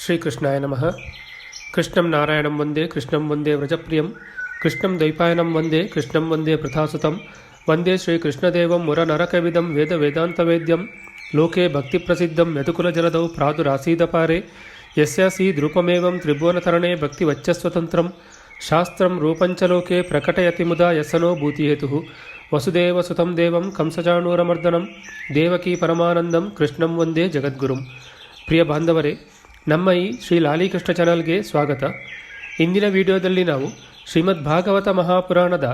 ಶ್ರೀಕೃಷ್ಣಾಯ ನಮಃ. ಕೃಷ್ಣಂ ನಾರಾಯಣಂ ವಂದೇ ಕೃಷ್ಣಂ ವಂದೇ ವ್ರಜಪ್ರಿಯಂ ಕೃಷ್ಣಂ ದ್ವೈಪಾಯನಂ ವಂದೇ ಕೃಷ್ಣಂ ವಂದೇ ಪ್ರಥಾಸುತಂ ವಂದೇ ಶ್ರೀಕೃಷ್ಣದೇವಂ ಮುರನರಕವಿದಂ ವೇದ ವೇದಾಂತವೇದ್ಯಂ ಲೋಕೆ ಭಕ್ತಿಪ್ರಸಿದ್ಧಂ ಯದುಕುಲಜಲದೌ ಪ್ರಾದುರಾಸೀದಪಾರೆ ಯಸ್ಯಾಸಿ ದ್ರೂಪಮೇವಂ ತ್ರಿಭುವನತರಣೆ ಭಕ್ತಿವಚ್ಚಸ್ವತಂತ್ರಂ ಶಾಸ್ತ್ರಂ ರೂಪಂಚಲೋಕೆ ಪ್ರಕಟಯತಿ ಮುದಾ ಯಸ್ಸನೋ ಭೂತಿಹೇತುಃ ವಸುದೇವಸುತಂ ದೇವಂ ಕಂಸಚಾಣೂರಮರ್ದನಂ ದೇವಕೀ ಪರಮಾನಂದಂ ಕೃಷ್ಣಂ ವಂದೇ ಜಗದ್ಗುರುಂ. ಪ್ರಿಯ ಬಾಂಧವರೇ, ನಮ್ಮ ಈ ಶ್ರೀ ಲಾಲಿಕೃಷ್ಣ ಚಾನಲ್ಗೆ ಸ್ವಾಗತ. ಇಂದಿನ ವಿಡಿಯೋದಲ್ಲಿ ನಾವು ಶ್ರೀಮದ್ ಭಾಗವತ ಮಹಾಪುರಾಣದ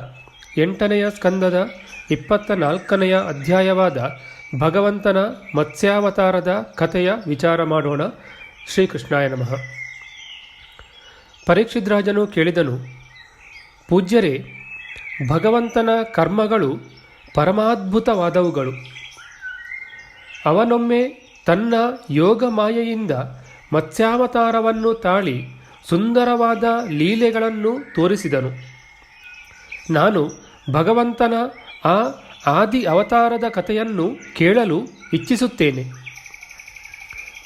8ನೆಯ ಸ್ಕಂದದ 24ನೆಯ ಅಧ್ಯಾಯವಾದ ಭಗವಂತನ ಮತ್ಸ್ಯಾವತಾರದ ಕಥೆಯ ವಿಚಾರ ಮಾಡೋಣ. ಶ್ರೀಕೃಷ್ಣಾಯ ನಮಃ. ಪರೀಕ್ಷಿತ್ ರಾಜನು ಕೇಳಿದನು, ಪೂಜ್ಯರೇ, ಭಗವಂತನ ಕರ್ಮಗಳು ಪರಮಾದ್ಭುತವಾದವುಗಳು. ಅವನೊಮ್ಮೆ ತನ್ನ ಯೋಗ ಮಾಯೆಯಿಂದ ಮತ್ಸ್ಯಾವತಾರವನ್ನು ತಾಳಿ ಸುಂದರವಾದ ಲೀಲೆಗಳನ್ನು ತೋರಿಸಿದನು. ನಾನು ಭಗವಂತನ ಆ ಆದಿ ಅವತಾರದ ಕಥೆಯನ್ನು ಕೇಳಲು ಇಚ್ಛಿಸುತ್ತೇನೆ.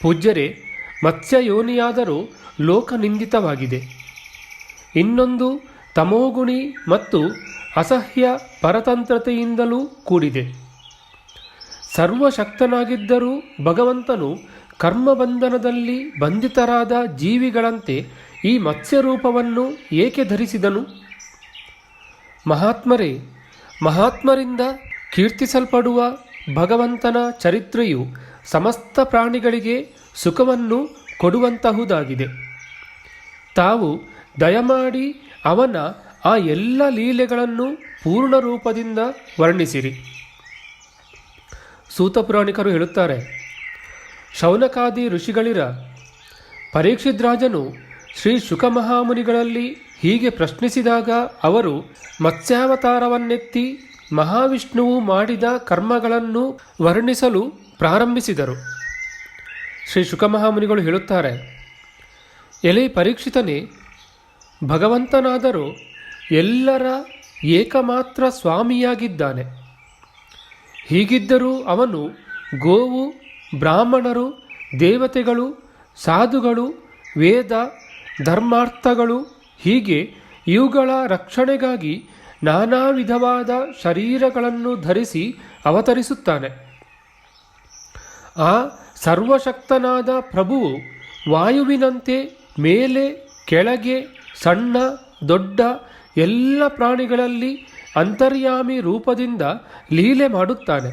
ಪೂಜ್ಯರೇ, ಮತ್ಸ್ಯಯೋನಿಯಾದರೂ ಲೋಕನಿಂದಿತವಾಗಿದೆ. ಇನ್ನೊಂದು ತಮೋಗುಣಿ ಮತ್ತು ಅಸಹ್ಯ ಪರತಂತ್ರತೆಯಿಂದಲೂ ಕೂಡಿದೆ. ಸರ್ವಶಕ್ತನಾಗಿದ್ದರೂ ಭಗವಂತನು ಕರ್ಮಬಂಧನದಲ್ಲಿ ಬಂಧಿತರಾದ ಜೀವಿಗಳಂತೆ ಈ ಮತ್ಸ್ಯರೂಪವನ್ನು ಏಕೆ ಧರಿಸಿದನು? ಮಹಾತ್ಮರೇ, ಮಹಾತ್ಮರಿಂದ ಕೀರ್ತಿಸಲ್ಪಡುವ ಭಗವಂತನ ಚರಿತ್ರೆಯು ಸಮಸ್ತ ಪ್ರಾಣಿಗಳಿಗೆ ಸುಖವನ್ನು ಕೊಡುವಂತಹುದಾಗಿದೆ. ತಾವು ದಯಮಾಡಿ ಅವನ ಆ ಎಲ್ಲ ಲೀಲೆಗಳನ್ನು ಪೂರ್ಣ ರೂಪದಿಂದ ವರ್ಣಿಸಿರಿ. ಸೂತಪುರಾಣಿಕರು ಹೇಳುತ್ತಾರೆ, ಶೌನಕಾದಿ ಋಷಿಗಳಿರ ಪರೀಕ್ಷಿತ್ ರಾಜನು ಶ್ರೀ ಶುಕಮಹಾಮುನಿಗಳಲ್ಲಿ ಹೀಗೆ ಪ್ರಶ್ನಿಸಿದಾಗ ಅವರು ಮತ್ಸ್ಯಾವತಾರವನ್ನೆತ್ತಿ ಮಹಾವಿಷ್ಣುವು ಮಾಡಿದ ಕರ್ಮಗಳನ್ನು ವರ್ಣಿಸಲು ಪ್ರಾರಂಭಿಸಿದರು. ಶ್ರೀ ಶುಕಮಹಾಮುನಿಗಳು ಹೇಳುತ್ತಾರೆ, ಎಲೆ ಪರೀಕ್ಷಿತನೇ, ಭಗವಂತನಾದರೂ ಎಲ್ಲರ ಏಕಮಾತ್ರ ಸ್ವಾಮಿಯಾಗಿದ್ದಾನೆ. ಹೀಗಿದ್ದರೂ ಅವನು ಗೋವು, ಬ್ರಾಹ್ಮಣರು, ದೇವತೆಗಳು, ಸಾಧುಗಳು, ವೇದ, ಧರ್ಮಾರ್ಥಗಳು ಹೀಗೆ ಇವುಗಳ ರಕ್ಷಣೆಗಾಗಿ ನಾನಾ ವಿಧವಾದ ಶರೀರಗಳನ್ನು ಧರಿಸಿ ಅವತರಿಸುತ್ತಾನೆ. ಆ ಸರ್ವಶಕ್ತನಾದ ಪ್ರಭುವು ವಾಯುವಿನಂತೆ ಮೇಲೆ ಕೆಳಗೆ ಸಣ್ಣ ದೊಡ್ಡ ಎಲ್ಲ ಪ್ರಾಣಿಗಳಲ್ಲಿ ಅಂತರ್ಯಾಮಿ ರೂಪದಿಂದ ಲೀಲೆ ಮಾಡುತ್ತಾನೆ.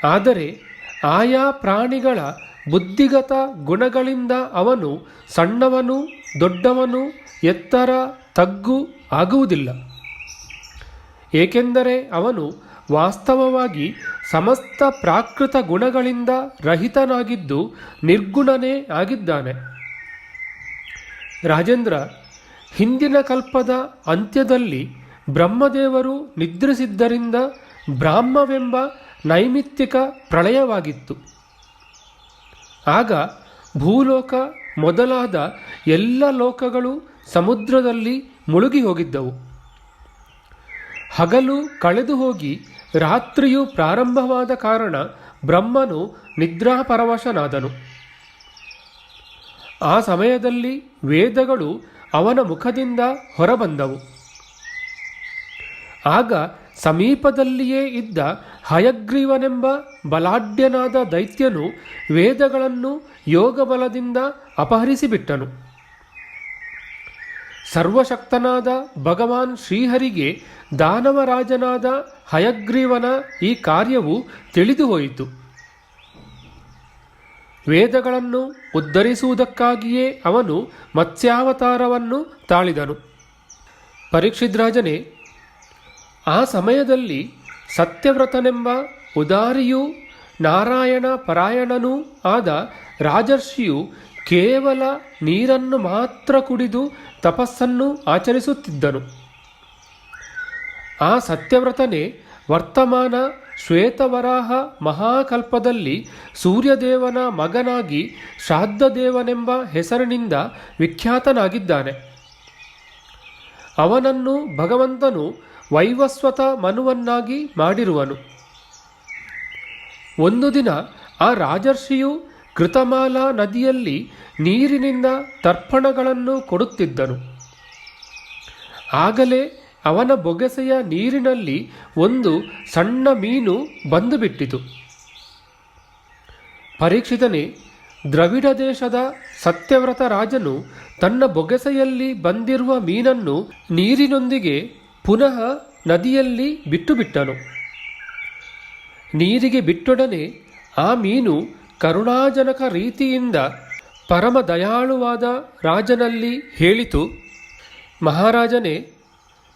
ಆದರೆ ಆಯಾ ಪ್ರಾಣಿಗಳ ಬುದ್ಧಿಗತ ಗುಣಗಳಿಂದ ಅವನು ಸಣ್ಣವನು, ದೊಡ್ಡವನು, ಎತ್ತರ, ತಗ್ಗು ಆಗುವುದಿಲ್ಲ. ಏಕೆಂದರೆ ಅವನು ವಾಸ್ತವವಾಗಿ ಸಮಸ್ತ ಪ್ರಾಕೃತ ಗುಣಗಳಿಂದ ರಹಿತನಾಗಿದ್ದು ನಿರ್ಗುಣನೇ ಆಗಿದ್ದಾನೆ. ರಾಜೇಂದ್ರ, ಹಿಂದಿನ ಕಲ್ಪದ ಅಂತ್ಯದಲ್ಲಿ ಬ್ರಹ್ಮದೇವರು ನಿದ್ರಿಸಿದ್ದರಿಂದ ಬ್ರಾಹ್ಮವೆಂಬ ನೈಮಿತ್ತಿಕ ಪ್ರಳಯವಾಗಿತ್ತು. ಆಗ ಭೂಲೋಕ ಮೊದಲಾದ ಎಲ್ಲ ಲೋಕಗಳು ಸಮುದ್ರದಲ್ಲಿ ಮುಳುಗಿ ಹೋಗಿದ್ದವು. ಹಗಲು ಕಳೆದು ಹೋಗಿ ರಾತ್ರಿಯು ಪ್ರಾರಂಭವಾದ ಕಾರಣ ಬ್ರಹ್ಮನು ನಿದ್ರಾಪರವಶನಾದನು. ಆ ಸಮಯದಲ್ಲಿ ವೇದಗಳು ಅವನ ಮುಖದಿಂದ ಹೊರಬಂದವು. ಆಗ ಸಮೀಪದಲ್ಲಿಯೇ ಇದ್ದ ಹಯಗ್ರೀವನೆಂಬ ಬಲಾಢ್ಯನಾದ ದೈತ್ಯನು ವೇದಗಳನ್ನು ಯೋಗಬಲದಿಂದ ಅಪಹರಿಸಿಬಿಟ್ಟನು. ಸರ್ವಶಕ್ತನಾದ ಭಗವಾನ್ ಶ್ರೀಹರಿಗೆ ದಾನವರಾಜನಾದ ಹಯಗ್ರೀವನ ಈ ಕಾರ್ಯವು ತಿಳಿದು ಹೋಯಿತು. ವೇದಗಳನ್ನು ಉದ್ಧರಿಸುವುದಕ್ಕಾಗಿಯೇ ಅವನು ಮತ್ಸ್ಯಾವತಾರವನ್ನು ತಾಳಿದನು. ಪರೀಕ್ಷಿತ್ ರಾಜನೇ, ಆ ಸಮಯದಲ್ಲಿ ಸತ್ಯವ್ರತನೆಂಬ ಉದಾರಿಯೂ ನಾರಾಯಣ ಪರಾಯಣನೂ ಆದ ರಾಜರ್ಷಿಯು ಕೇವಲ ನೀರನ್ನು ಮಾತ್ರ ಕುಡಿದು ತಪಸ್ಸನ್ನು ಆಚರಿಸುತ್ತಿದ್ದನು. ಆ ಸತ್ಯವ್ರತನೇ ವರ್ತಮಾನ ಶ್ವೇತವರಾಹ ಮಹಾಕಲ್ಪದಲ್ಲಿ ಸೂರ್ಯದೇವನ ಮಗನಾಗಿ ಶ್ರಾದ್ದದೇವನೆಂಬ ಹೆಸರಿನಿಂದ ವಿಖ್ಯಾತನಾಗಿದ್ದಾನೆ. ಅವನನ್ನು ಭಗವಂತನು ವೈವಸ್ವತ ಮನುವನ್ನಾಗಿ ಮಾಡಿರುವನು. ಒಂದು ದಿನ ಆ ರಾಜರ್ಷಿಯು ಕೃತಮಾಲಾ ನದಿಯಲ್ಲಿ ನೀರಿನಿಂದ ತರ್ಪಣಗಳನ್ನು ಕೊಡುತ್ತಿದ್ದನು. ಆಗಲೇ ಅವನ ಬೊಗಸೆಯ ನೀರಿನಲ್ಲಿ ಒಂದು ಸಣ್ಣ ಮೀನು ಬಂದು ಬಿಟ್ಟಿತು. ಪರೀಕ್ಷಿತನೇ, ದ್ರವಿಡ ದೇಶದ ಸತ್ಯವ್ರತ ರಾಜನು ತನ್ನ ಬೊಗಸೆಯಲ್ಲಿ ಬಂದಿರುವ ಮೀನನ್ನು ನೀರಿನೊಂದಿಗೆ ಪುನಃ ನದಿಯಲ್ಲಿ ಬಿಟ್ಟುಬಿಟ್ಟನು. ನೀರಿಗೆ ಬಿಟ್ಟೊಡನೆ ಆ ಮೀನು ಕರುಣಾಜನಕ ರೀತಿಯಿಂದ ಪರಮ ದಯಾಳುವಾದ ರಾಜನಲ್ಲಿ ಹೇಳಿತು, ಮಹಾರಾಜನೇ,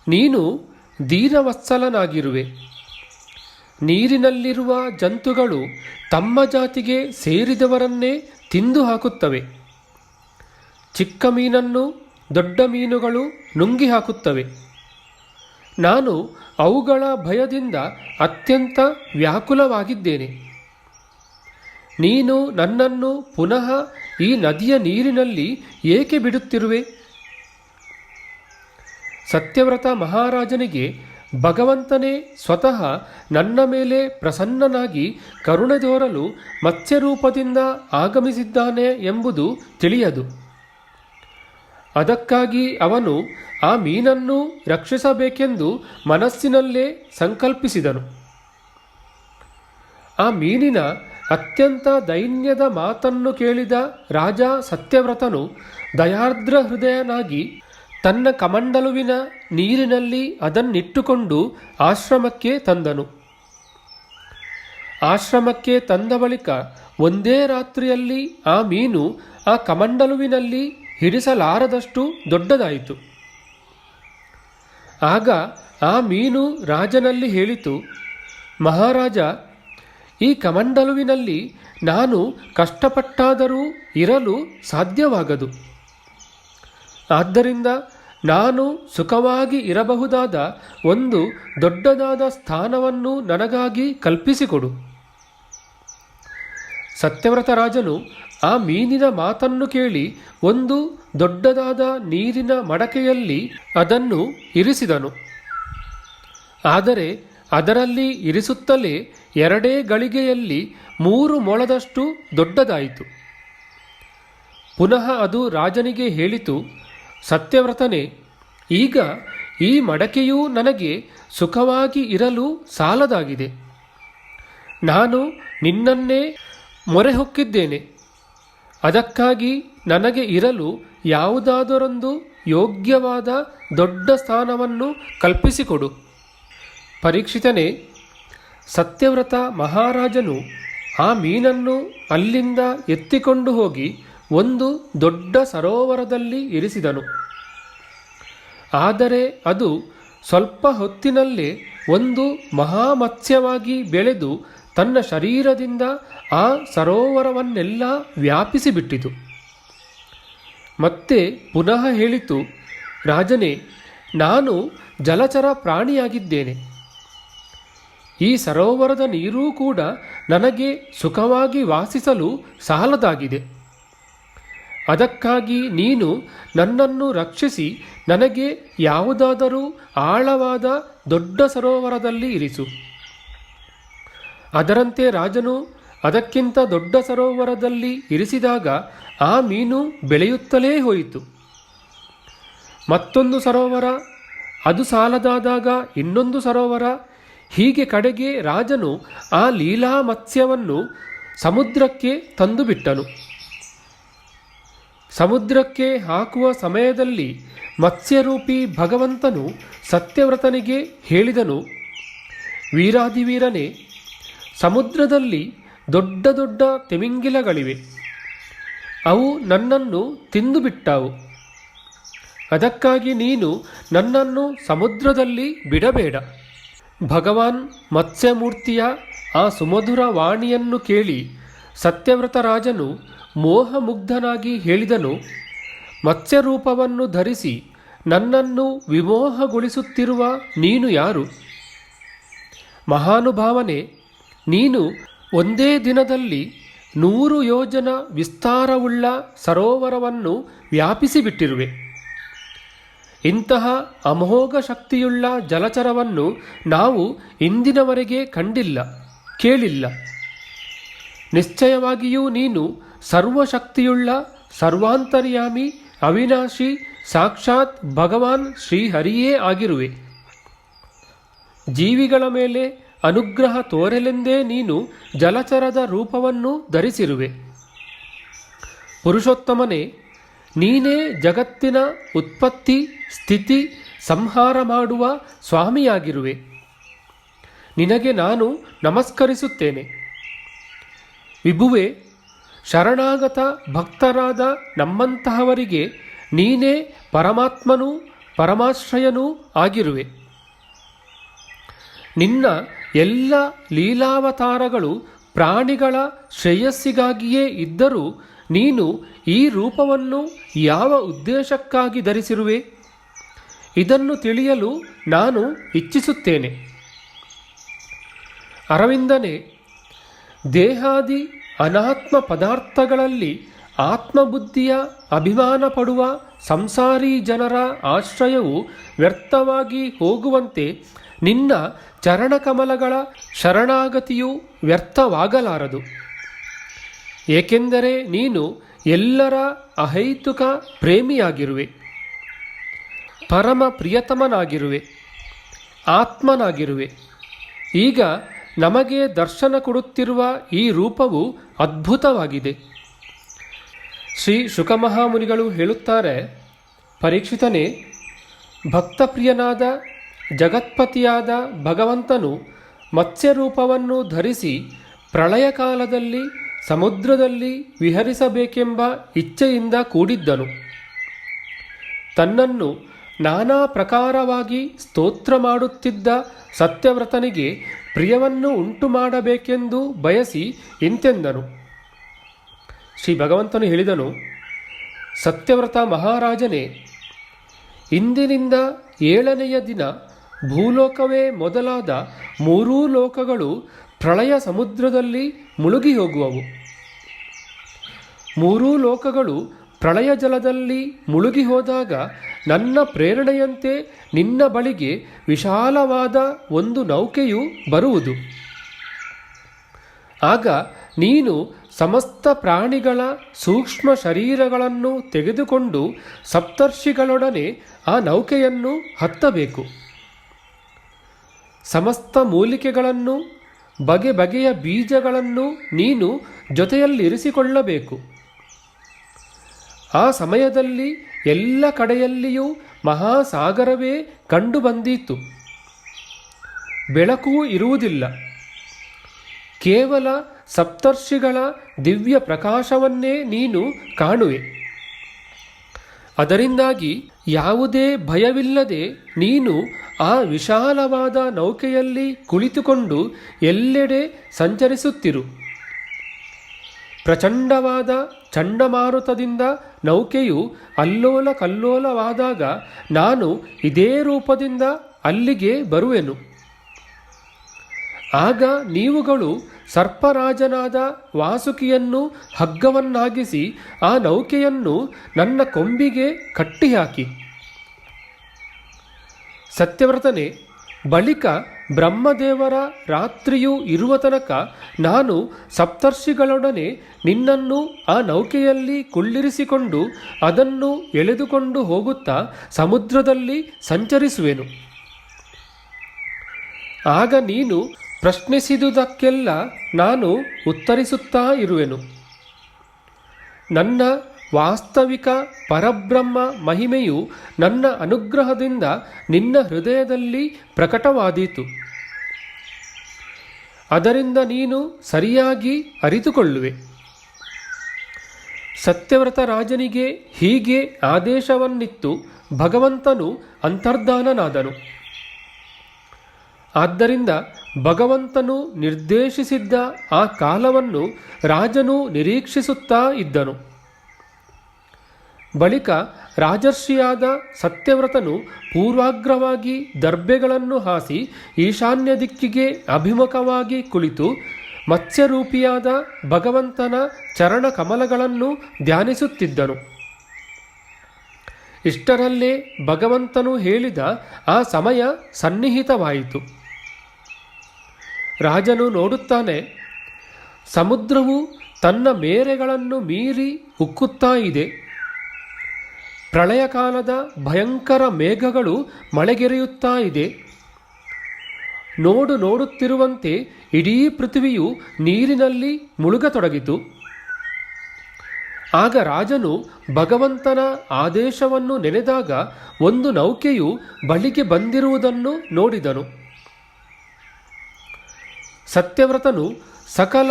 ನೀನು ದೀನವತ್ಸಲನಾಗಿರುವೆ. ನೀರಿನಲ್ಲಿರುವ ಜಂತುಗಳು ತಮ್ಮ ಜಾತಿಗೆ ಸೇರಿದವರನ್ನೇ ತಿಂದು ಹಾಕುತ್ತವೆ. ಚಿಕ್ಕ ಮೀನನ್ನು ದೊಡ್ಡ ಮೀನುಗಳು ನುಂಗಿ ಹಾಕುತ್ತವೆ. ನಾನು ಅವುಗಳ ಭಯದಿಂದ ಅತ್ಯಂತ ವ್ಯಾಕುಲವಾಗಿದ್ದೇನೆ. ನೀನು ನನ್ನನ್ನು ಪುನಃ ಈ ನದಿಯ ನೀರಿನಲ್ಲಿ ಏಕೆ ಬಿಡುತ್ತಿರುವೆ? ಸತ್ಯವ್ರತ ಮಹಾರಾಜನಿಗೆ ಭಗವಂತನೇ ಸ್ವತಃ ನನ್ನ ಮೇಲೆ ಪ್ರಸನ್ನನಾಗಿ ಕರುಣೆ ತೋರಲು ಮತ್ಸ್ಯರೂಪದಿಂದ ಆಗಮಿಸಿದ್ದಾನೆ ಎಂಬುದು ತಿಳಿಯದು. ಅದಕ್ಕಾಗಿ ಅವನು ಆ ಮೀನನ್ನು ರಕ್ಷಿಸಬೇಕೆಂದು ಮನಸ್ಸಿನಲ್ಲೇ ಸಂಕಲ್ಪಿಸಿದನು. ಆ ಮೀನಿನ ಅತ್ಯಂತ ದೈನ್ಯದ ಮಾತನ್ನು ಕೇಳಿದ ರಾಜ ಸತ್ಯವ್ರತನು ದಯಾರ್ದ್ರ ಹೃದಯನಾಗಿ ತನ್ನ ಕಮಂಡಲುವಿನ ನೀರಿನಲ್ಲಿ ಅದನ್ನಿಟ್ಟುಕೊಂಡು ಆಶ್ರಮಕ್ಕೆ ತಂದನು. ಆಶ್ರಮಕ್ಕೆ ತಂದ ಬಳಿಕ ಒಂದೇ ರಾತ್ರಿಯಲ್ಲಿ ಆ ಮೀನು ಆ ಕಮಂಡಲುವಿನಲ್ಲಿ ಹಿಡಿಸಲಾರದಷ್ಟು ದೊಡ್ಡದಾಯಿತು. ಆಗ ಆ ಮೀನು ರಾಜನಲ್ಲಿ ಹೇಳಿತು, ಮಹಾರಾಜ, ಈ ಕಮಂಡಲುವಿನಲ್ಲಿ ನಾನು ಕಷ್ಟಪಟ್ಟಾದರೂ ಇರಲು ಸಾಧ್ಯವಾಗದು. ಆದ್ದರಿಂದ ನಾನು ಸುಖವಾಗಿ ಇರಬಹುದಾದ ಒಂದು ದೊಡ್ಡದಾದ ಸ್ಥಾನವನ್ನು ನನಗಾಗಿ ಕಲ್ಪಿಸಿಕೊಡು. ಸತ್ಯವ್ರತ ರಾಜನು ಆ ಮೀನಿನ ಮಾತನ್ನು ಕೇಳಿ ಒಂದು ದೊಡ್ಡದಾದ ನೀರಿನ ಮಡಕೆಯಲ್ಲಿ ಅದನ್ನು ಇರಿಸಿದನು. ಆದರೆ ಅದರಲ್ಲಿ ಇರಿಸುತ್ತಲೇ 2 ಗಳಿಗೆಯಲ್ಲಿ 3 ಮೊಳದಷ್ಟು ದೊಡ್ಡದಾಯಿತು. ಪುನಃ ಅದು ರಾಜನಿಗೆ ಹೇಳಿತು, ಸತ್ಯವ್ರತನೇ, ಈಗ ಈ ಮಡಕೆಯೂ ನನಗೆ ಸುಖವಾಗಿ ಇರಲು ಸಾಲದಾಗಿದೆ. ನಾನು ನಿನ್ನನ್ನೇ ಮೊರೆ ಹೊಕ್ಕಿದ್ದೇನೆ. ಅದಕ್ಕಾಗಿ ನನಗೆ ಇರಲು ಯಾವುದಾದರೊಂದು ಯೋಗ್ಯವಾದ ದೊಡ್ಡ ಸ್ಥಾನವನ್ನು ಕಲ್ಪಿಸಿಕೊಡು. ಪರೀಕ್ಷಿತನೇ, ಸತ್ಯವ್ರತ ಮಹಾರಾಜನು ಆ ಮೀನನ್ನು ಅಲ್ಲಿಂದ ಎತ್ತಿಕೊಂಡು ಹೋಗಿ ಒಂದು ದೊಡ್ಡ ಸರೋವರದಲ್ಲಿ ಇರಿಸಿದನು. ಆದರೆ ಅದು ಸ್ವಲ್ಪ ಹೊತ್ತಿನಲ್ಲೇ ಒಂದು ಮಹಾಮತ್ಸ್ಯವಾಗಿ ಬೆಳೆದು ತನ್ನ ಶರೀರದಿಂದ ಆ ಸರೋವರವನ್ನೆಲ್ಲ ವ್ಯಾಪಿಸಿಬಿಟ್ಟಿತು. ಮತ್ತೆ ಪುನಃ ಹೇಳಿತು, ರಾಜನೇ, ನಾನು ಜಲಚರ ಪ್ರಾಣಿಯಾಗಿದ್ದೇನೆ. ಈ ಸರೋವರದ ನೀರೂ ಕೂಡ ನನಗೆ ಸುಖವಾಗಿ ವಾಸಿಸಲು ಸಾಲದಾಗಿದೆ. ಅದಕ್ಕಾಗಿ ನೀನು ನನ್ನನ್ನು ರಕ್ಷಿಸಿ ನನಗೆ ಯಾವುದಾದರೂ ಆಳವಾದ ದೊಡ್ಡ ಸರೋವರದಲ್ಲಿ ಇರಿಸು. ಅದರಂತೆ ರಾಜನು ಅದಕ್ಕಿಂತ ದೊಡ್ಡ ಸರೋವರದಲ್ಲಿ ಇರಿಸಿದಾಗ ಆ ಮೀನು ಬೆಳೆಯುತ್ತಲೇ ಹೋಯಿತು. ಮತ್ತೊಂದು ಸರೋವರ, ಅದು ಸಾಲದಾದಾಗ ಇನ್ನೊಂದು ಸರೋವರ, ಹೀಗೆ ಕಡೆಗೆ ರಾಜನು ಆ ಲೀಲಾ ಮತ್ಸ್ಯವನ್ನು ಸಮುದ್ರಕ್ಕೆ ತಂದುಬಿಟ್ಟನು. ಸಮುದ್ರಕ್ಕೆ ಹಾಕುವ ಸಮಯದಲ್ಲಿ ಮತ್ಸ್ಯರೂಪಿ ಭಗವಂತನು ಸತ್ಯವ್ರತನಿಗೆ ಹೇಳಿದನು, ವೀರಾಧಿವೀರನೇ, ಸಮುದ್ರದಲ್ಲಿ ದೊಡ್ಡ ದೊಡ್ಡ ತಿಮಿಂಗಿಲಗಳಿವೆ. ಅವು ನನ್ನನ್ನು ತಿಂದುಬಿಟ್ಟಾವು. ಅದಕ್ಕಾಗಿ ನೀನು ನನ್ನನ್ನು ಸಮುದ್ರದಲ್ಲಿ ಬಿಡಬೇಡ. ಭಗವಾನ್ ಮತ್ಸ್ಯಮೂರ್ತಿಯ ಆ ಸುಮಧುರ ವಾಣಿಯನ್ನು ಕೇಳಿ ಸತ್ಯವ್ರತ ರಾಜನು ಮೋಹಮುಗ್ಧನಾಗಿ ಹೇಳಿದನು, ಮತ್ಸ್ಯರೂಪವನ್ನು ಧರಿಸಿ ನನ್ನನ್ನು ವಿಮೋಹಗೊಳಿಸುತ್ತಿರುವ ನೀನು ಯಾರು? ಮಹಾನುಭಾವನೆ, ನೀನು ಒಂದೇ ದಿನದಲ್ಲಿ 100 ಯೋಜನ ವಿಸ್ತಾರವುಳ್ಳ ಸರೋವರವನ್ನು ವ್ಯಾಪಿಸಿಬಿಟ್ಟಿರುವೆ. ಇಂತಹ ಅಮೋಘ ಶಕ್ತಿಯುಳ್ಳ ಜಲಚರವನ್ನು ನಾವು ಇಂದಿನವರೆಗೆ ಕಂಡಿಲ್ಲ, ಕೇಳಿಲ್ಲ. ನಿಶ್ಚಯವಾಗಿಯೂ ನೀನು ಸರ್ವಶಕ್ತಿಯುಳ್ಳ ಸರ್ವಾಂತರ್ಯಾಮಿ ಅವಿನಾಶಿ ಸಾಕ್ಷಾತ್ ಭಗವಾನ್ ಶ್ರೀಹರಿಯೇ ಆಗಿರುವೆ. ಜೀವಿಗಳ ಮೇಲೆ ಅನುಗ್ರಹ ತೋರಲೆಂದೇ ನೀನು ಜಲಚರದ ರೂಪವನ್ನು ಧರಿಸಿರುವೆ. ಪುರುಷೋತ್ತಮನೇ, ನೀನೇ ಜಗತ್ತಿನ ಉತ್ಪತ್ತಿ ಸ್ಥಿತಿ ಸಂಹಾರ ಮಾಡುವ ಸ್ವಾಮಿಯಾಗಿರುವೆ. ನಿನಗೆ ನಾನು ನಮಸ್ಕರಿಸುತ್ತೇನೆ. ವಿಭುವೆ, ಶರಣಾಗತ ಭಕ್ತರಾದ ನಮ್ಮಂತಹವರಿಗೆ ನೀನೇ ಪರಮಾತ್ಮನೂ ಪರಮಾಶ್ರಯನೂ ಆಗಿರುವೆ. ನಿನ್ನ ಎಲ್ಲ ಲೀಲಾವತಾರಗಳು ಪ್ರಾಣಿಗಳ ಶ್ರೇಯಸ್ಸಿಗಾಗಿಯೇ ಇದ್ದರೂ ನೀನು ಈ ರೂಪವನ್ನು ಯಾವ ಉದ್ದೇಶಕ್ಕಾಗಿ ಧರಿಸಿರುವೆ? ಇದನ್ನು ತಿಳಿಯಲು ನಾನು ಇಚ್ಛಿಸುತ್ತೇನೆ. ಅರವಿಂದನೇ, ದೇಹಾದಿ ಅನಾತ್ಮ ಪದಾರ್ಥಗಳಲ್ಲಿ ಆತ್ಮಬುದ್ಧಿಯ ಅಭಿಮಾನ ಪಡುವ ಸಂಸಾರಿ ಜನರ ಆಶ್ರಯವು ವ್ಯರ್ಥವಾಗಿ ಹೋಗುವಂತೆ ನಿನ್ನ ಚರಣಕಮಲಗಳ ಶರಣಾಗತಿಯು ವ್ಯರ್ಥವಾಗಲಾರದು. ಏಕೆಂದರೆ ನೀನು ಎಲ್ಲರ ಅಹೈತುಕ ಪ್ರೇಮಿಯಾಗಿರುವೆ, ಪರಮ ಪ್ರಿಯತಮನಾಗಿರುವೆ, ಆತ್ಮನಾಗಿರುವೆ. ಈಗ ನಮಗೆ ದರ್ಶನ ಕೊಡುತ್ತಿರುವ ಈ ರೂಪವು ಅದ್ಭುತವಾಗಿದೆ. ಶ್ರೀ ಶುಕಮಹಾಮುನಿಗಳು ಹೇಳುತ್ತಾರೆ, ಪರೀಕ್ಷಿತನೇ, ಭಕ್ತಪ್ರಿಯನಾದ ಜಗತ್ಪತಿಯಾದ ಭಗವಂತನು ಮತ್ಸ್ಯರೂಪವನ್ನು ಧರಿಸಿ ಪ್ರಳಯ ಕಾಲದಲ್ಲಿ ಸಮುದ್ರದಲ್ಲಿ ವಿಹರಿಸಬೇಕೆಂಬ ಇಚ್ಛೆಯಿಂದ ಕೂಡಿದ್ದನು. ತನ್ನನ್ನು ನಾನಾ ಪ್ರಕಾರವಾಗಿ ಸ್ತೋತ್ರ ಮಾಡುತ್ತಿದ್ದ ಸತ್ಯವ್ರತನಿಗೆ ಪ್ರಿಯವನ್ನು ಉಂಟು ಮಾಡಬೇಕೆಂದು ಬಯಸಿ ಇಂತೆಂದನು. ಶ್ರೀ ಭಗವಂತನು ಹೇಳಿದನು, ಸತ್ಯವ್ರತ ಮಹಾರಾಜನೇ, ಇಂದಿನಿಂದ 7ನೆಯ ದಿನ ಭೂಲೋಕವೇ ಮೊದಲಾದ 3 ಲೋಕಗಳು ಪ್ರಳಯ ಸಮುದ್ರದಲ್ಲಿ ಮುಳುಗಿ ಹೋಗುವವು. 3 ಲೋಕಗಳು ಪ್ರಳಯ ಜಲದಲ್ಲಿ ಮುಳುಗಿ ಹೋದಾಗ ನನ್ನ ಪ್ರೇರಣೆಯಂತೆ ನಿನ್ನ ಬಳಿಗೆ ವಿಶಾಲವಾದ ಒಂದು ನೌಕೆಯು ಬರುವುದು. ಆಗ ನೀನು ಸಮಸ್ತ ಪ್ರಾಣಿಗಳ ಸೂಕ್ಷ್ಮ ಶರೀರಗಳನ್ನು ತೆಗೆದುಕೊಂಡು ಸಪ್ತರ್ಷಿಗಳೊಡನೆ ಆ ನೌಕೆಯನ್ನು ಹತ್ತಬೇಕು. ಸಮಸ್ತ ಮೂಲಿಕೆಗಳನ್ನು ಬಗೆ ಬಗೆಯ ಬೀಜಗಳನ್ನು ನೀನು ಜೊತೆಯಲ್ಲಿರಿಸಿಕೊಳ್ಳಬೇಕು. ಆ ಸಮಯದಲ್ಲಿ ಎಲ್ಲ ಕಡೆಯಲ್ಲಿಯೂ ಮಹಾಸಾಗರವೇ ಕಂಡುಬಂದೀತು. ಬೆಳಕೂ ಇರುವುದಿಲ್ಲ, ಕೇವಲ ಸಪ್ತರ್ಷಿಗಳ ದಿವ್ಯ ಪ್ರಕಾಶವನ್ನೇ ನೀನು ಕಾಣುವೆ. ಅದರಿಂದಾಗಿ ಯಾವುದೇ ಭಯವಿಲ್ಲದೆ ನೀನು ಆ ವಿಶಾಲವಾದ ನೌಕೆಯಲ್ಲಿ ಕುಳಿತುಕೊಂಡು ಎಲ್ಲೆಡೆ ಸಂಚರಿಸುತ್ತಿರು. ಪ್ರಚಂಡವಾದ ಚಂಡಮಾರುತದಿಂದ ನೌಕೆಯು ಅಲ್ಲೋಲ ಕಲ್ಲೋಲವಾದಾಗ ನಾನು ಇದೇ ರೂಪದಿಂದ ಅಲ್ಲಿಗೆ ಬರುವೆನು. ಆಗ ನೀವುಗಳು ಸರ್ಪರಾಜನಾದ ವಾಸುಕಿಯನ್ನು ಹಗ್ಗವನ್ನಾಗಿಸಿ ಆ ನೌಕೆಯನ್ನು ನನ್ನ ಕೊಂಬಿಗೆ ಕಟ್ಟಿಹಾಕಿ. ಸತ್ಯವ್ರತನೇ, ಬಳಿಕ ಬ್ರಹ್ಮದೇವರ ರಾತ್ರಿಯು ಇರುವ ತನಕ ನಾನು ಸಪ್ತರ್ಷಿಗಳೊಡನೆ ನಿನ್ನನ್ನು ಆ ನೌಕೆಯಲ್ಲಿ ಕುಳ್ಳಿರಿಸಿಕೊಂಡು ಅದನ್ನು ಎಳೆದುಕೊಂಡು ಹೋಗುತ್ತಾ ಸಮುದ್ರದಲ್ಲಿ ಸಂಚರಿಸುವೆನು. ಆಗ ನೀನು ಪ್ರಶ್ನಿಸಿದುದಕ್ಕೆಲ್ಲ ನಾನು ಉತ್ತರಿಸುತ್ತಾ ಇರುವೆನು. ನನ್ನ ವಾಸ್ತವಿಕ ಪರಬ್ರಹ್ಮ ಮಹಿಮೆಯು ನನ್ನ ಅನುಗ್ರಹದಿಂದ ನಿನ್ನ ಹೃದಯದಲ್ಲಿ ಪ್ರಕಟವಾದೀತು. ಅದರಿಂದ ನೀನು ಸರಿಯಾಗಿ ಅರಿತುಕೊಳ್ಳುವೆ. ಸತ್ಯವ್ರತ ರಾಜನಿಗೆ ಹೀಗೆ ಆದೇಶವನ್ನಿತ್ತು ಭಗವಂತನು ಅಂತರ್ಧಾನನಾದನು. ಆದ್ದರಿಂದ ಭಗವಂತನು ನಿರ್ದೇಶಿಸಿದ್ದ ಆ ಕಾಲವನ್ನು ರಾಜನು ನಿರೀಕ್ಷಿಸುತ್ತಾ ಇದ್ದನು. ಬಳಿಕ ರಾಜರ್ಷಿಯಾದ ಸತ್ಯವ್ರತನು ಪೂರ್ವಾಗ್ರವಾಗಿ ದರ್ಬೆಗಳನ್ನು ಹಾಸಿ ಈಶಾನ್ಯ ದಿಕ್ಕಿಗೆ ಅಭಿಮುಖವಾಗಿ ಕುಳಿತು ಮತ್ಸ್ಯರೂಪಿಯಾದ ಭಗವಂತನ ಚರಣ ಕಮಲಗಳನ್ನು ಧ್ಯಾನಿಸುತ್ತಿದ್ದನು. ಇಷ್ಟರಲ್ಲೇ ಭಗವಂತನು ಹೇಳಿದ ಆ ಸಮಯ ಸನ್ನಿಹಿತವಾಯಿತು. ರಾಜನು ನೋಡುತ್ತಾನೆ, ಸಮುದ್ರವು ತನ್ನ ಮೇರೆಗಳನ್ನು ಮೀರಿ ಉಕ್ಕುತ್ತಾ ಇದೆ. ಪ್ರಳಯ ಕಾಲದ ಭಯಂಕರ ಮೇಘಗಳು ಮಳೆಗೆರೆಯುತ್ತಾ ಇದೆ. ನೋಡುತ್ತಿರುವಂತೆ ಇಡೀ ಪೃಥ್ವಿಯು ನೀರಿನಲ್ಲಿ ಮುಳುಗತೊಡಗಿತು. ಆಗ ರಾಜನು ಭಗವಂತನ ಆದೇಶವನ್ನು ನೆನೆದಾಗ ಒಂದು ನೌಕೆಯು ಬಳಿಗೆ ಬಂದಿರುವುದನ್ನು ನೋಡಿದನು. ಸತ್ಯವ್ರತನು ಸಕಲ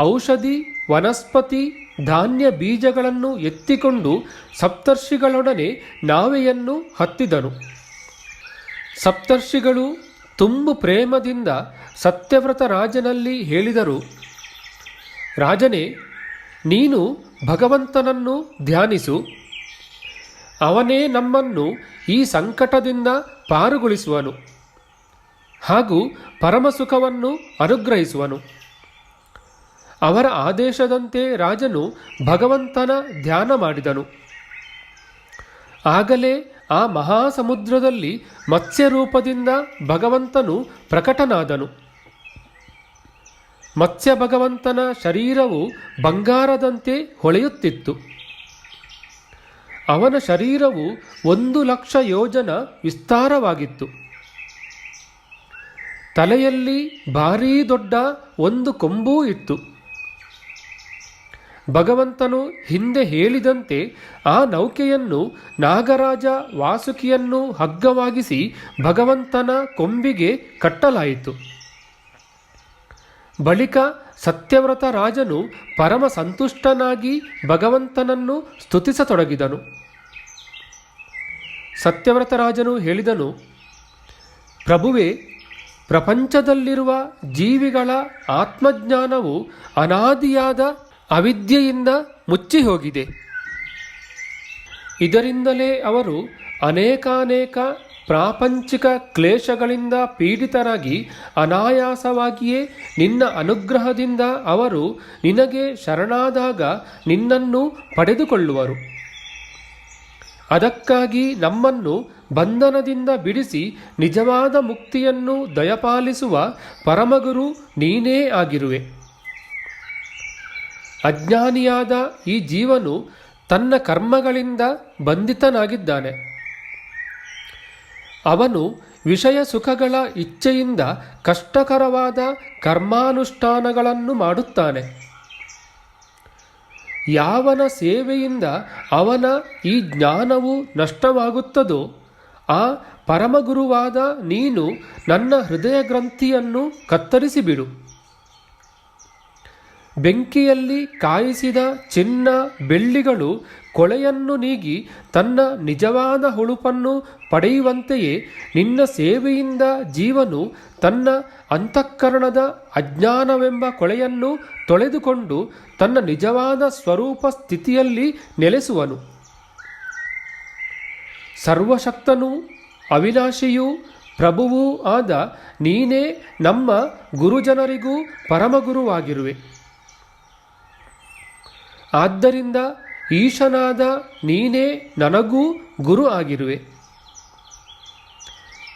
ಔಷಧಿ, ವನಸ್ಪತಿ, ಧಾನ್ಯ ಬೀಜಗಳನ್ನು ಎತ್ತಿಕೊಂಡು ಸಪ್ತರ್ಷಿಗಳೊಡನೆ ನಾವೆಯನ್ನು ಹತ್ತಿದನು. ಸಪ್ತರ್ಷಿಗಳು ತುಂಬು ಪ್ರೇಮದಿಂದ ಸತ್ಯವ್ರತ ರಾಜನಲ್ಲಿ ಹೇಳಿದರು, ರಾಜನೇ, ನೀನು ಭಗವಂತನನ್ನು ಧ್ಯಾನಿಸು. ಅವನೇ ನಮ್ಮನ್ನು ಈ ಸಂಕಟದಿಂದ ಪಾರುಗೊಳಿಸುವನು ಹಾಗೂ ಪರಮಸುಖವನ್ನು ಅನುಗ್ರಹಿಸುವನು. ಅವರ ಆದೇಶದಂತೆ ರಾಜನು ಭಗವಂತನ ಧ್ಯಾನ ಮಾಡಿದನು. ಆಗಲೇ ಆ ಮಹಾಸಮುದ್ರದಲ್ಲಿ ಮತ್ಸ್ಯರೂಪದಿಂದ ಭಗವಂತನು ಪ್ರಕಟನಾದನು. ಮತ್ಸ್ಯ ಭಗವಂತನ ಶರೀರವು ಬಂಗಾರದಂತೆ ಹೊಳೆಯುತ್ತಿತ್ತು. ಅವನ ಶರೀರವು 1,00,000 ಯೋಜನ ವಿಸ್ತಾರವಾಗಿತ್ತು. ತಲೆಯಲ್ಲಿ ಭಾರೀ ದೊಡ್ಡ ಒಂದು ಕೊಂಬೂ ಇತ್ತು. ಭಗವಂತನು ಹಿಂದೆ ಹೇಳಿದಂತೆ ಆ ನೌಕೆಯನ್ನು ನಾಗರಾಜ ವಾಸುಕಿಯನ್ನು ಹಗ್ಗವಾಗಿಸಿ ಭಗವಂತನ ಕೊಂಬಿಗೆ ಕಟ್ಟಲಾಯಿತು. ಬಳಿಕ ಸತ್ಯವ್ರತ ರಾಜನು ಪರಮ ಸಂತುಷ್ಟನಾಗಿ ಭಗವಂತನನ್ನು ಸ್ತುತಿಸತೊಡಗಿದನು. ಸತ್ಯವ್ರತ ರಾಜನು ಹೇಳಿದನು, ಪ್ರಭುವೇ, ಪ್ರಪಂಚದಲ್ಲಿರುವ ಜೀವಿಗಳ ಆತ್ಮಜ್ಞಾನವು ಅನಾದಿಯಾದ ಅವಿದ್ಯೆಯಿಂದ ಮುಚ್ಚಿ ಹೋಗಿದೆ. ಇದರಿಂದಲೇ ಅವರು ಅನೇಕಾನೇಕ ಪ್ರಾಪಂಚಿಕ ಕ್ಲೇಶಗಳಿಂದ ಪೀಡಿತರಾಗಿ ಅನಾಯಾಸವಾಗಿಯೇ ನಿನ್ನ ಅನುಗ್ರಹದಿಂದ ಅವರು ನಿನಗೆ ಶರಣಾದಾಗ ನಿನ್ನನ್ನು ಪಡೆದುಕೊಳ್ಳುವರು. ಅದಕ್ಕಾಗಿ ನಮ್ಮನ್ನು ಬಂಧನದಿಂದ ಬಿಡಿಸಿ ನಿಜವಾದ ಮುಕ್ತಿಯನ್ನು ದಯಪಾಲಿಸುವ ಪರಮಗುರು ನೀನೇ ಆಗಿರುವೆ. ಅಜ್ಞಾನಿಯಾದ ಈ ಜೀವನು ತನ್ನ ಕರ್ಮಗಳಿಂದ ಬಂಧಿತನಾಗಿದ್ದಾನೆ. ಅವನು ವಿಷಯ ಸುಖಗಳ ಇಚ್ಛೆಯಿಂದ ಕಷ್ಟಕರವಾದ ಕರ್ಮಾನುಷ್ಠಾನಗಳನ್ನು ಮಾಡುತ್ತಾನೆ. ಯಾವನ ಸೇವೆಯಿಂದ ಅವನ ಈ ಜ್ಞಾನವು ನಷ್ಟವಾಗುತ್ತದೋ ಆ ಪರಮಗುರುವಾದ ನೀನು ನನ್ನ ಹೃದಯ ಗ್ರಂಥಿಯನ್ನು ಕತ್ತರಿಸಿಬಿಡು. ಬೆಂಕಿಯಲ್ಲಿ ಕಾಯಿಸಿದ ಚಿನ್ನ ಬೆಳ್ಳಿಗಳು ಕೊಳೆಯನ್ನು ನೀಗಿ ತನ್ನ ನಿಜವಾದ ಹುಳುಪನ್ನು ಪಡೆಯುವಂತೆಯೇ ನಿನ್ನ ಸೇವೆಯಿಂದ ಜೀವನು ತನ್ನ ಅಂತಃಕರಣದ ಅಜ್ಞಾನವೆಂಬ ಕೊಳೆಯನ್ನು ತೊಳೆದುಕೊಂಡು ತನ್ನ ನಿಜವಾದ ಸ್ವರೂಪ ಸ್ಥಿತಿಯಲ್ಲಿ ನೆಲೆಸುವನು. ಸರ್ವಶಕ್ತನೂ ಅವಿನಾಶಿಯೂ ಪ್ರಭುವೂ ಆದ ನೀನೇ ನಮ್ಮ ಗುರುಜನರಿಗೂ ಪರಮಗುರುವಾಗಿರುವೆ. ಆದ್ದರಿಂದ ಈಶನಾದ ನೀನೇ ನನಗೂ ಗುರು ಆಗಿರುವೆ.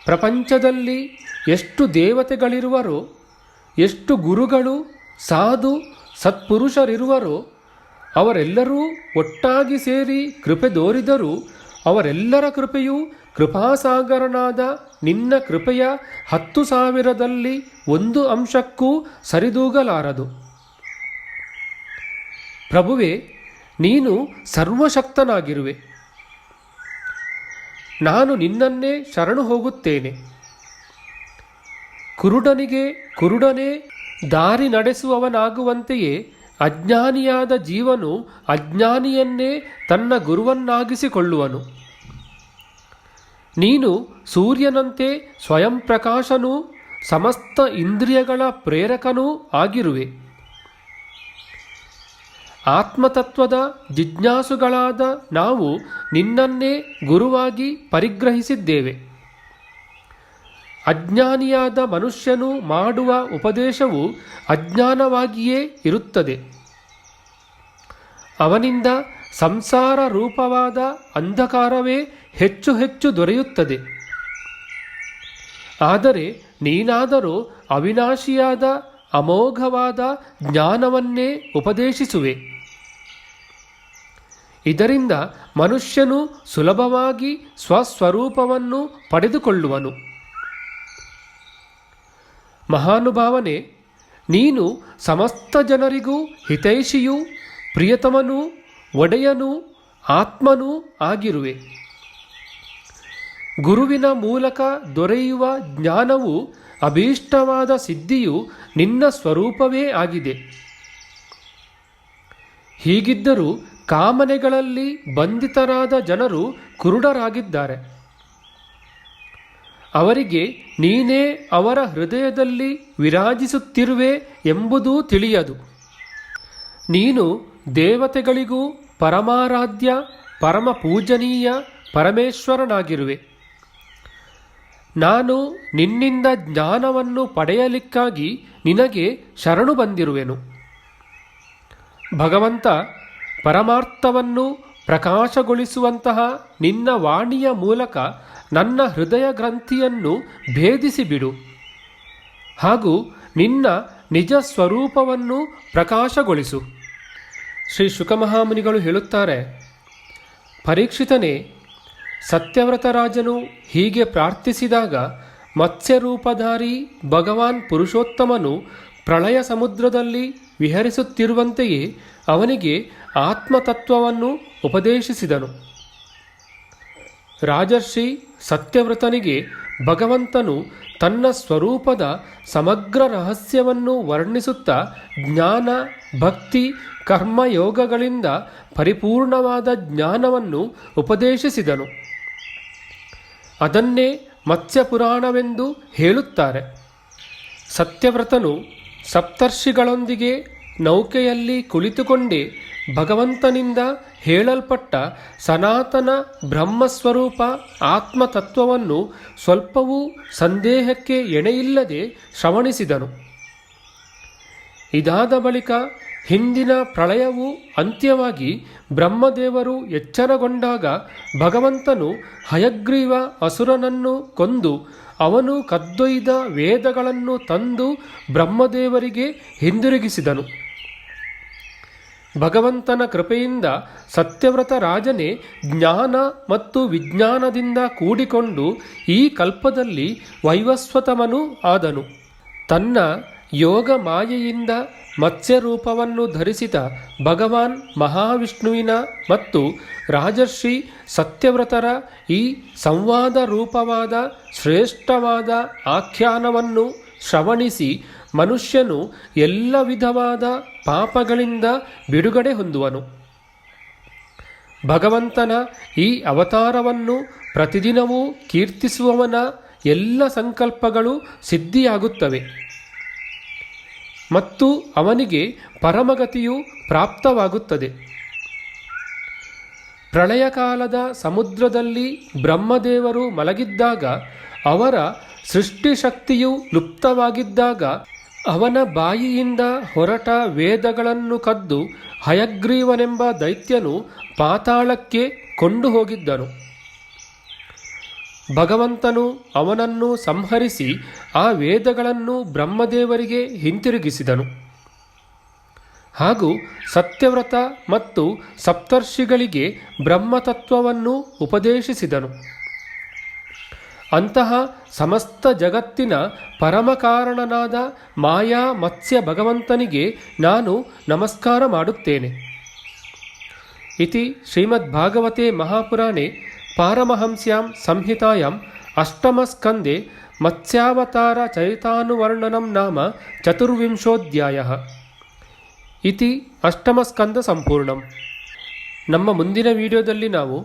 ಪ್ರಪಂಚದಲ್ಲಿ ಎಷ್ಟು ದೇವತೆಗಳಿರುವರೋ, ಎಷ್ಟು ಗುರುಗಳು, ಸಾಧು ಸತ್ಪುರುಷರಿರುವರೋ ಅವರೆಲ್ಲರೂ ಒಟ್ಟಾಗಿ ಸೇರಿ ಕೃಪೆ ದೋರಿದರೂ ಅವರೆಲ್ಲರ ಕೃಪೆಯು ಕೃಪಾಸಾಗರನಾದ ನಿನ್ನ ಕೃಪೆಯ 10,000ರಲ್ಲಿ 1 ಅಂಶಕ್ಕೂ ಸರಿದೂಗಲಾರದು. ಪ್ರಭುವೇ, ನೀನು ಸರ್ವಶಕ್ತನಾಗಿರುವೆ. ನಾನು ನಿನ್ನನ್ನೇ ಶರಣು ಹೋಗುತ್ತೇನೆ. ಕುರುಡನಿಗೆ ಕುರುಡನೇ ದಾರಿ ನಡೆಸುವವನಾಗುವಂತೆಯೇ ಅಜ್ಞಾನಿಯಾದ ಜೀವನು ಅಜ್ಞಾನಿಯನ್ನೇ ತನ್ನ ಗುರುವನ್ನಾಗಿಸಿಕೊಳ್ಳುವನು. ನೀನು ಸೂರ್ಯನಂತೆ ಸ್ವಯಂ ಪ್ರಕಾಶನೂ ಸಮಸ್ತ ಇಂದ್ರಿಯಗಳ ಪ್ರೇರಕನೂ ಆಗಿರುವೆ. ಆತ್ಮತತ್ವದ ಜಿಜ್ಞಾಸುಗಳಾದ ನಾವು ನಿನ್ನನ್ನೇ ಗುರುವಾಗಿ ಪರಿಗ್ರಹಿಸಿದ್ದೇವೆ. ಅಜ್ಞಾನಿಯಾದ ಮನುಷ್ಯನು ಮಾಡುವ ಉಪದೇಶವು ಅಜ್ಞಾನವಾಗಿಯೇ ಇರುತ್ತದೆ. ಅವನಿಂದ ಸಂಸಾರ ರೂಪವಾದ ಅಂಧಕಾರವೇ ಹೆಚ್ಚು ಹೆಚ್ಚು ದೊರೆಯುತ್ತದೆ. ಆದರೆ ನೀನಾದರೂ ಅವಿನಾಶಿಯಾದ ಅಮೋಘವಾದ ಜ್ಞಾನವನ್ನೇ ಉಪದೇಶಿಸುವೆ. ಇದರಿಂದ ಮನುಷ್ಯನು ಸುಲಭವಾಗಿ ಸ್ವಸ್ವರೂಪವನ್ನು ಪಡೆದುಕೊಳ್ಳುವನು. ಮಹಾನುಭಾವನೆ, ನೀನು ಸಮಸ್ತ ಜನರಿಗೂ ಹಿತೈಷಿಯೂ ಪ್ರಿಯತಮನೂ ಒಡೆಯನೂ ಆತ್ಮನೂ ಆಗಿರುವೆ. ಗುರುವಿನ ಮೂಲಕ ದೊರೆಯುವ ಜ್ಞಾನವು ಅಭೀಷ್ಟವಾದ ಸಿದ್ಧಿಯು ನಿನ್ನ ಸ್ವರೂಪವೇ ಆಗಿದೆ. ಹೀಗಿದ್ದರೂ ಕಾಮನೆಗಳಲ್ಲಿ ಬಂಧಿತರಾದ ಜನರು ಕುರುಡರಾಗಿದ್ದಾರೆ. ಅವರಿಗೆ ನೀನೇ ಅವರ ಹೃದಯದಲ್ಲಿ ವಿರಾಜಿಸುತ್ತಿರುವೆ ಎಂಬುದೂ ತಿಳಿಯದು. ನೀನು ದೇವತೆಗಳಿಗೂ ಪರಮಾರಾಧ್ಯ ಪರಮ ಪೂಜನೀಯ ಪರಮೇಶ್ವರನಾಗಿರುವೆ. ನಾನು ನಿನ್ನಿಂದ ಜ್ಞಾನವನ್ನು ಪಡೆಯಲಿಕ್ಕಾಗಿ ನಿನಗೆ ಶರಣು ಬಂದಿರುವೆನು. ಭಗವಂತ, ಪರಮಾರ್ಥವನ್ನು ಪ್ರಕಾಶಗೊಳಿಸುವಂತಹ ನಿನ್ನ ವಾಣಿಯ ಮೂಲಕ ನನ್ನ ಹೃದಯ ಗ್ರಂಥಿಯನ್ನು ಭೇದಿಸಿಬಿಡು ಹಾಗೂ ನಿನ್ನ ನಿಜ ಸ್ವರೂಪವನ್ನು ಪ್ರಕಾಶಗೊಳಿಸು. ಶ್ರೀ ಶುಕಮಹಾಮುನಿಗಳು ಹೇಳುತ್ತಾರೆ, ಪರೀಕ್ಷಿತನೇ, ಸತ್ಯವ್ರತ ರಾಜನು ಹೀಗೆ ಪ್ರಾರ್ಥಿಸಿದಾಗ ಮತ್ಸ್ಯರೂಪಧಾರಿ ಭಗವಾನ್ ಪುರುಷೋತ್ತಮನು ಪ್ರಳಯ ಸಮುದ್ರದಲ್ಲಿ ವಿಹರಿಸುತ್ತಿರುವಂತೆಯೇ ಅವನಿಗೆ ಆತ್ಮತತ್ವವನ್ನು ಉಪದೇಶಿಸಿದನು. ರಾಜರ್ಷಿ ಸತ್ಯವ್ರತನಿಗೆ ಭಗವಂತನು ತನ್ನ ಸ್ವರೂಪದ ಸಮಗ್ರ ರಹಸ್ಯವನ್ನು ವರ್ಣಿಸುತ್ತಾ ಜ್ಞಾನ, ಭಕ್ತಿ, ಕರ್ಮಯೋಗಗಳಿಂದ ಪರಿಪೂರ್ಣವಾದ ಜ್ಞಾನವನ್ನು ಉಪದೇಶಿಸಿದನು. ಅದನ್ನೇ ಮತ್ಸ್ಯಪುರಾಣವೆಂದು ಹೇಳುತ್ತಾರೆ. ಸತ್ಯವ್ರತನು ಸಪ್ತರ್ಷಿಗಳೊಂದಿಗೆ ನೌಕೆಯಲ್ಲಿ ಕುಳಿತುಕೊಂಡೇ ಭಗವಂತನಿಂದ ಹೇಳಲ್ಪಟ್ಟ ಸನಾತನ ಬ್ರಹ್ಮಸ್ವರೂಪ ಆತ್ಮತತ್ವವನ್ನು ಸ್ವಲ್ಪವೂ ಸಂದೇಹಕ್ಕೆ ಎಣೆಯಿಲ್ಲದೆ ಶ್ರವಣಿಸಿದನು. ಇದಾದ ಬಳಿಕ ಹಿಂದಿನ ಪ್ರಳಯವು ಅಂತ್ಯವಾಗಿ ಬ್ರಹ್ಮದೇವರು ಎಚ್ಚರಗೊಂಡಾಗ ಭಗವಂತನು ಹಯಗ್ರೀವ ಅಸುರನನ್ನು ಕೊಂದು ಅವನು ಕದ್ದೊಯ್ದ ವೇದಗಳನ್ನು ತಂದು ಬ್ರಹ್ಮದೇವರಿಗೆ ಹಿಂದಿರುಗಿಸಿದನು. ಭಗವಂತನ ಕೃಪೆಯಿಂದ ಸತ್ಯವ್ರತ ರಾಜನೇ ಜ್ಞಾನ ಮತ್ತು ವಿಜ್ಞಾನದಿಂದ ಕೂಡಿಕೊಂಡು ಈ ಕಲ್ಪದಲ್ಲಿ ವೈವಸ್ವತಮನು ಆದನು. ತನ್ನ ಯೋಗ ಮಾಯೆಯಿಂದ ಮತ್ಸ್ಯರೂಪವನ್ನು ಧರಿಸಿದ ಭಗವಾನ್ ಮಹಾವಿಷ್ಣುವಿನ ಮತ್ತು ರಾಜರ್ಷಿ ಸತ್ಯವ್ರತರ ಈ ಸಂವಾದ ರೂಪವಾದ ಶ್ರೇಷ್ಠವಾದ ಆಖ್ಯಾನವನ್ನು ಶ್ರವಣಿಸಿ ಮನುಷ್ಯನು ಎಲ್ಲ ವಿಧವಾದ ಪಾಪಗಳಿಂದ ಬಿಡುಗಡೆ ಹೊಂದುವನು. ಭಗವಂತನ ಈ ಅವತಾರವನ್ನು ಪ್ರತಿದಿನವೂ ಕೀರ್ತಿಸುವವನ ಎಲ್ಲ ಸಂಕಲ್ಪಗಳು ಸಿದ್ಧಿಯಾಗುತ್ತವೆ ಮತ್ತು ಅವನಿಗೆ ಪರಮಗತಿಯು ಪ್ರಾಪ್ತವಾಗುತ್ತದೆ. ಪ್ರಳಯ ಕಾಲದ ಸಮುದ್ರದಲ್ಲಿ ಬ್ರಹ್ಮದೇವರು ಮಲಗಿದ್ದಾಗ, ಅವರ ಸೃಷ್ಟಿಶಕ್ತಿಯು ಲುಪ್ತವಾಗಿದ್ದಾಗ ಅವನ ಬಾಯಿಯಿಂದ ಹೊರಟ ವೇದಗಳನ್ನು ಕದ್ದು ಹಯಗ್ರೀವನೆಂಬ ದೈತ್ಯನು ಪಾತಾಳಕ್ಕೆ ಕೊಂಡು ಹೋಗಿದ್ದನು. ಭಗವಂತನು ಅವನನ್ನು ಸಂಹರಿಸಿ ಆ ವೇದಗಳನ್ನು ಬ್ರಹ್ಮದೇವರಿಗೆ ಹಿಂತಿರುಗಿಸಿದನು ಹಾಗೂ ಸತ್ಯವ್ರತ ಮತ್ತು ಸಪ್ತರ್ಷಿಗಳಿಗೆ ಬ್ರಹ್ಮತತ್ವವನ್ನು ಉಪದೇಶಿಸಿದನು. ಅಂತಹ ಸಮಸ್ತ ಜಗತ್ತಿನ ಪರಮಕಾರಣನಾದ ಮಾಯಾ ಮತ್ಸ್ಯ ಭಗವಂತನಿಗೆ ನಾನು ನಮಸ್ಕಾರ ಮಾಡುತ್ತೇನೆ. ಇತಿ ಶ್ರೀಮದ್ಭಾಗವತೆ ಮಹಾಪುರಾಣೆ ಪಾರಮಹಂಸ್ಯಾಂ ಸಂಹಿತಾಯಾಂ ಅಷ್ಟಮಸ್ಕಂದೆ ಮತ್ಸ್ಯಾವತಾರ ಚರಿತಾನುವರ್ಣನಂ ನಾಮ ಚತುರ್ವಿಂಶೋಧ್ಯಾಯಃ ಇತಿ ಅಷ್ಟಮಸ್ಕಂದ ಸಂಪೂರ್ಣಂ. ನಮ್ಮ ಮುಂದಿನ ವಿಡಿಯೋದಲ್ಲಿ ನಾವು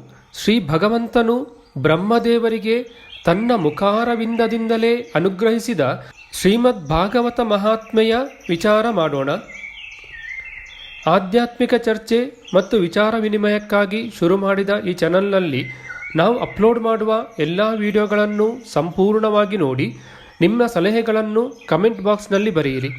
ಶ್ರೀ ಭಗವಂತನು ಬ್ರಹ್ಮದೇವರಿಗೆ ತನ್ನ ಮುಖಾರವಿಂದದಿಂದಲೇ ಅನುಗ್ರಹಿಸಿದ ಶ್ರೀಮದ್ ಭಾಗವತ ಮಹಾತ್ಮೆಯ ವಿಚಾರ ಮಾಡೋಣ. ಆಧ್ಯಾತ್ಮಿಕ ಚರ್ಚೆ ಮತ್ತು ವಿಚಾರ ವಿನಿಮಯಕ್ಕಾಗಿ ಶುರು ಮಾಡಿದ ಈ ಚಾನಲ್ನಲ್ಲಿ ನಾವು ಅಪ್ಲೋಡ್ ಮಾಡುವ ಎಲ್ಲ ವಿಡಿಯೋಗಳನ್ನು ಸಂಪೂರ್ಣವಾಗಿ ನೋಡಿ ನಿಮ್ಮ ಸಲಹೆಗಳನ್ನು ಕಮೆಂಟ್ ಬಾಕ್ಸ್ನಲ್ಲಿ ಬರೆಯಿರಿ.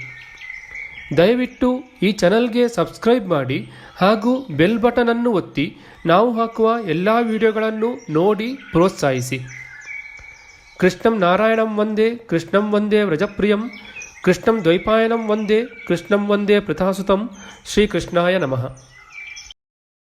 ದಯವಿಟ್ಟು ಈ ಚಾನಲ್ಗೆ ಸಬ್ಸ್ಕ್ರೈಬ್ ಮಾಡಿ ಹಾಗೂ ಬೆಲ್ ಬಟನನ್ನು ಒತ್ತಿ ನಾವು ಹಾಕುವ ಎಲ್ಲ ವಿಡಿಯೋಗಳನ್ನು ನೋಡಿ ಪ್ರೋತ್ಸಾಹಿಸಿ. ಕೃಷ್ಣಂ ನಾರಾಯಣಂ ವಂದೇ ಕೃಷ್ಣಂ ವಂದೇ ವ್ರಜಪ್ರಿಯಂ ಕೃಷ್ಣಂ ದ್ವೈಪಾಯನಂ ವಂದೇ ಕೃಷ್ಣಂ ವಂದೇ ಪೃಥಾಸುತಂ ಶ್ರೀಕೃಷ್ಣಾಯ ನಮಃ.